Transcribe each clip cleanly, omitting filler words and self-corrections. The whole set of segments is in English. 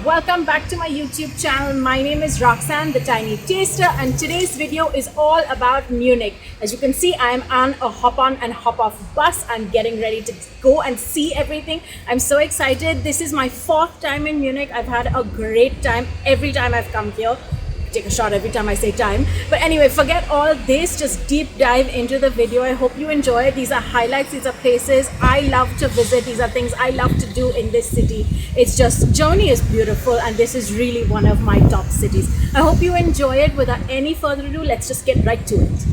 welcome back to my YouTube channel. My name is Roxanne, the Tiny Taster, and today's video is all about Munich. As you can see, I am on a hop on and hop off bus. I'm getting ready to go and see everything. I'm so excited. This is my 4th time in Munich. I've had a great time every time I've come here. Take a shot every time I say time. But anyway, forget all this, just deep dive into the video. I hope you enjoy it. These are highlights, these are places I love to visit, these are things I love to do in this city. It's just, Germany is beautiful and this is really one of my top cities. I hope you enjoy it. Without any further ado, let's just get right to it.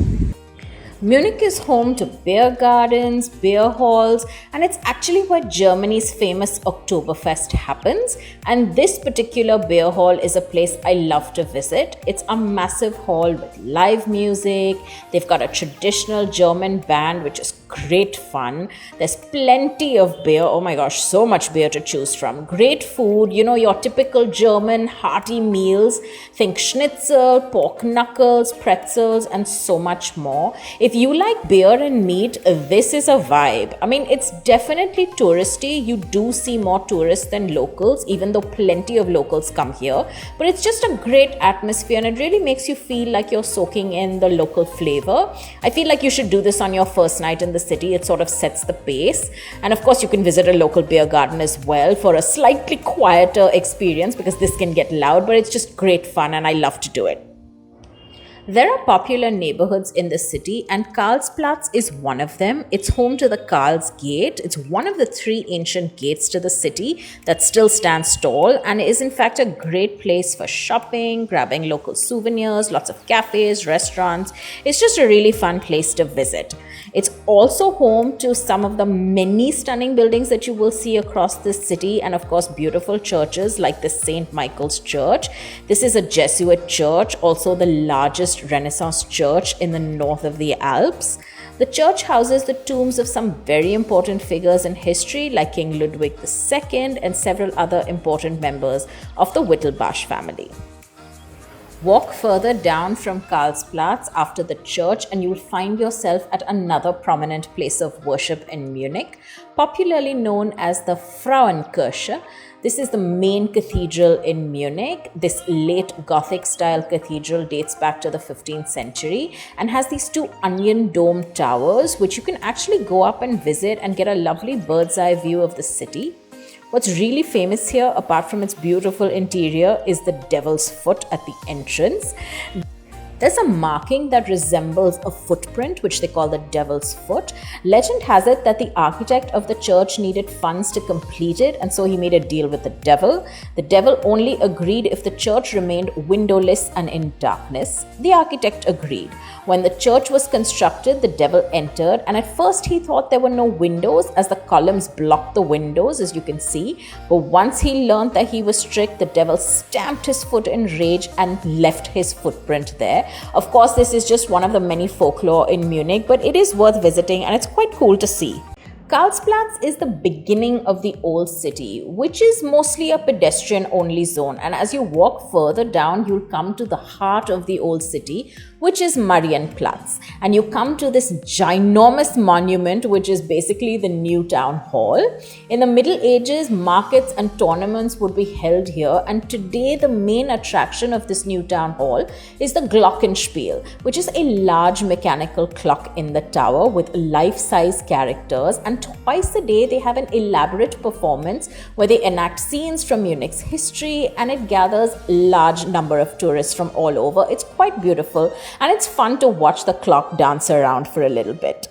Munich is home to beer gardens, beer halls, and it's actually where Germany's famous Oktoberfest happens. And this particular beer hall is a place I love to visit. It's a massive hall with live music. They've got a traditional German band, which is great fun. There's plenty of beer. Oh my gosh, so much beer to choose from. Great food, you know, your typical German hearty meals. Think schnitzel, pork knuckles, pretzels, and so much more. If you like beer and meat, this is a vibe. I mean, it's definitely touristy. You do see more tourists than locals, even though plenty of locals come here. But it's just a great atmosphere and it really makes you feel like you're soaking in the local flavor. I feel like you should do this on your first night in the city. It sort of sets the pace. And of course, you can visit a local beer garden as well for a slightly quieter experience because this can get loud, but it's just great fun and I love to do it. There are popular neighborhoods in the city and Karlsplatz is one of them. It's home to the Karls Gate. It's one of the 3 ancient gates to the city that still stands tall and is in fact a great place for shopping, grabbing local souvenirs, lots of cafes, restaurants. It's just a really fun place to visit. It's also home to some of the many stunning buildings that you will see across this city and of course beautiful churches like the St. Michael's Church. This is a Jesuit church, also the largest Renaissance church in the north of the Alps. The church houses the tombs of some very important figures in history like King Ludwig II and several other important members of the Wittelsbach family. Walk further down from Karlsplatz after the church and you will find yourself at another prominent place of worship in Munich, popularly known as the Frauenkirche. This is the main cathedral in Munich. This late Gothic style cathedral dates back to the 15th century and has these 2 onion dome towers which you can actually go up and visit and get a lovely bird's eye view of the city. What's really famous here, apart from its beautiful interior, is the Devil's Foot at the entrance. There's a marking that resembles a footprint, which they call the Devil's Foot. Legend has it that the architect of the church needed funds to complete it, and so he made a deal with the devil. The devil only agreed if the church remained windowless and in darkness. The architect agreed. When the church was constructed, the devil entered, and at first he thought there were no windows as the columns blocked the windows, as you can see. But once he learned that he was tricked, the devil stamped his foot in rage and left his footprint there. Of course, this is just one of the many folklore in Munich, but it is worth visiting and it's quite cool to see. Karlsplatz is the beginning of the old city, which is mostly a pedestrian-only zone. And as you walk further down, you'll come to the heart of the old city, which is Marienplatz. And you come to this ginormous monument, which is basically the new town hall. In the Middle Ages, markets and tournaments would be held here. And today, the main attraction of this new town hall is the Glockenspiel, which is a large mechanical clock in the tower with life-size characters. And twice a day, they have an elaborate performance where they enact scenes from Munich's history and it gathers a large number of tourists from all over. It's quite beautiful and it's fun to watch the clock dance around for a little bit.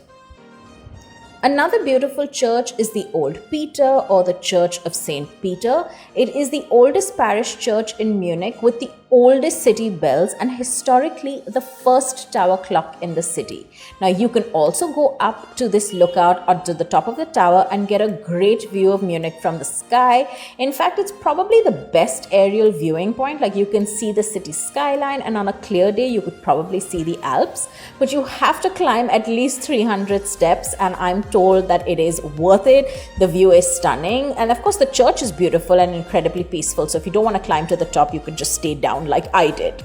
Another beautiful church is the Old Peter or the Church of St. Peter. It is the oldest parish church in Munich with the oldest city bells and historically the first tower clock in the city. Now you can also go up to this lookout onto the top of the tower and get a great view of Munich from the sky. In fact, it's probably the best aerial viewing point. Like you can see the city skyline and on a clear day you could probably see the Alps, but you have to climb at least 300 steps and I'm told that it is worth it. The view is stunning and of course the church is beautiful and incredibly peaceful, so if you don't want to climb to the top you can just stay down like I did.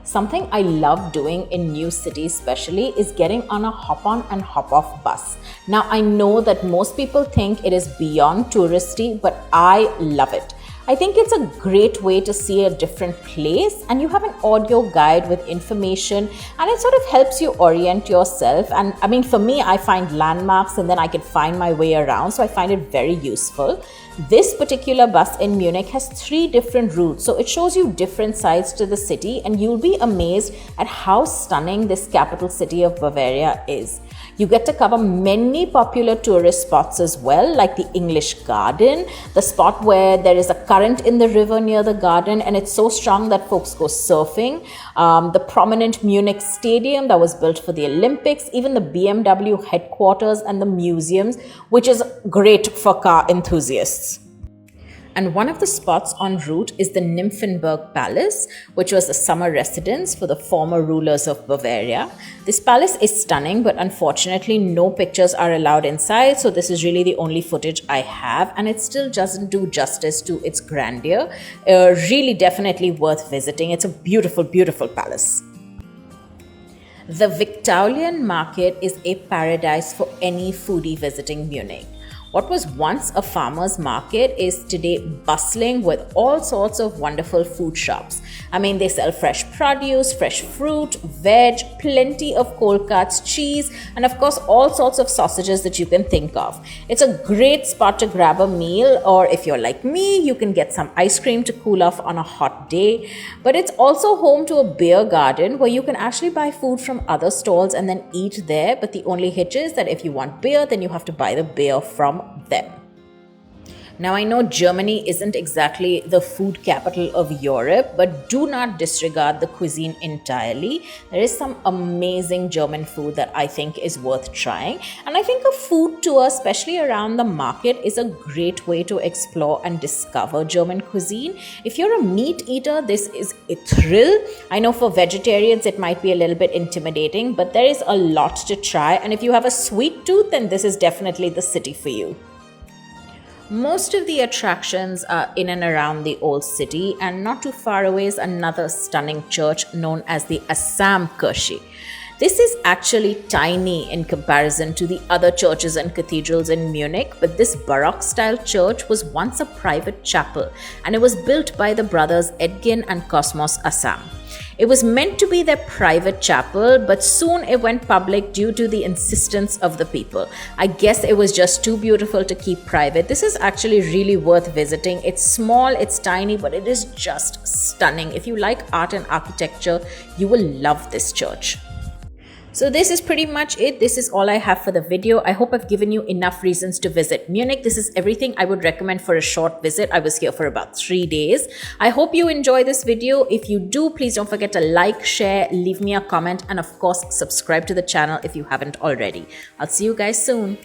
Something I love doing in new cities especially is getting on a hop on and hop off bus. Now I know that most people think it is beyond touristy, but I love it. I think it's a great way to see a different place, and you have an audio guide with information, and it sort of helps you orient yourself. And I mean, for me, I find landmarks and then I can find my way around, so I find it very useful. This particular bus in Munich has 3 different routes, so it shows you different sides to the city, and you'll be amazed at how stunning this capital city of Bavaria is. You get to cover many popular tourist spots as well, like the English Garden, the spot where there is a current in the river near the garden and it's so strong that folks go surfing, the prominent Munich Stadium that was built for the Olympics, even the BMW headquarters and the museums, which is great for car enthusiasts. And one of the spots en route is the Nymphenburg Palace, which was a summer residence for the former rulers of Bavaria. This palace is stunning, but unfortunately no pictures are allowed inside, so this is really the only footage I have, and it still doesn't do justice to its grandeur. Really definitely worth visiting. It's a beautiful, beautiful palace. The Viktualienmarkt is a paradise for any foodie visiting Munich. What was once a farmer's market is today bustling with all sorts of wonderful food shops. I mean, they sell fresh produce, fresh fruit, veg, plenty of cold cuts, cheese, and of course, all sorts of sausages that you can think of. It's a great spot to grab a meal, or if you're like me, you can get some ice cream to cool off on a hot day. But it's also home to a beer garden where you can actually buy food from other stalls and then eat there. But the only hitch is that if you want beer, then you have to buy the beer from them. Now, I know Germany isn't exactly the food capital of Europe, but do not disregard the cuisine entirely. There is some amazing German food that I think is worth trying. And I think a food tour, especially around the market, is a great way to explore and discover German cuisine. If you're a meat eater, this is a thrill. I know for vegetarians, it might be a little bit intimidating, but there is a lot to try. And if you have a sweet tooth, then this is definitely the city for you. Most of the attractions are in and around the old city, and not too far away is another stunning church known as the Asamkirche. This is actually tiny in comparison to the other churches and cathedrals in Munich, but this Baroque-style church was once a private chapel, and it was built by the brothers Edgin and Cosmos Asam. It was meant to be their private chapel, but soon it went public due to the insistence of the people. I guess it was just too beautiful to keep private. This is actually really worth visiting. It's small, it's tiny, but it is just stunning. If you like art and architecture, you will love this church. So this is pretty much it. This is all I have for the video. I hope I've given you enough reasons to visit Munich. This is everything I would recommend for a short visit. I was here for about 3 days. I hope you enjoy this video. If you do, please don't forget to like, share, leave me a comment, and of course, subscribe to the channel if you haven't already. I'll see you guys soon.